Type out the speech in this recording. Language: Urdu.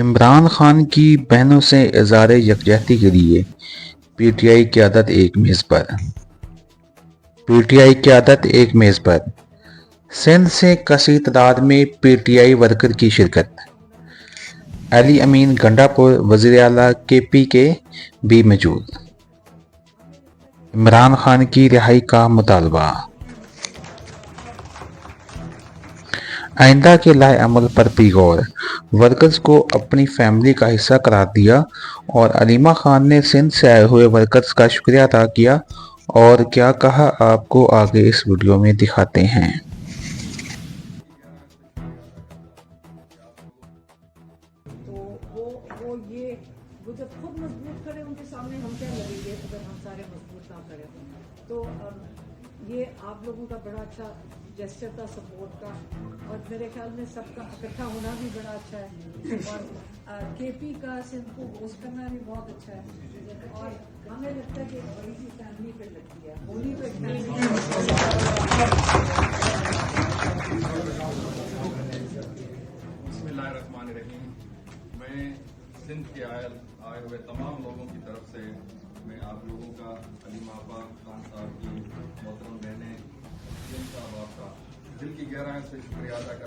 عمران خان کی بہنوں سے اظہار یکجہتی کے لیے پی ٹی آئی قیادت ایک میز پر سندھ سے کثیر تعداد میں پی ٹی آئی ورکر کی شرکت۔ علی امین گنڈا پور وزیر اعلیٰ کے پی کے بھی موجود۔ عمران خان کی رہائی کا مطالبہ۔ آئندہ کے لائحہ عمل پر بھی غور۔ ورکرز کو اپنی فیملی کا حصہ قرار دیا اور علیمہ خان نے سندھ سے آئے ہوئے ورکرز کا شکریہ ادا کیا اور کیا کہا آپ کو آگے اس ویڈیو میں دکھاتے ہیں۔ وہ جب خود مضبوط کرے ان کے سامنے ہم کیا لگیں گے اگر ہم سارے مضبوط نہ کریں تو یہ آپ لوگوں کا بڑا اچھا جیسچر تھا سپورٹ کا اور میرے خیال میں سب کا اکٹھا ہونا بھی بڑا اچھا ہے اور کے پی کا سندھ کو ہوسٹ کرنا بھی بہت اچھا ہے اور ہمیں لگتا ہے کہ ایک بڑی سی فیملی پہ لگتی ہے ہولی پہ بسم اللہ الرحمن الرحیم۔ میں سندھ کے آئے ہوئے تمام لوگوں کی طرف سے میں آپ لوگوں کا علیمہ آپا خان صاحب کی محترم بہنیں کا دل کی گہرائیوں سے شکریہ ادا کرتا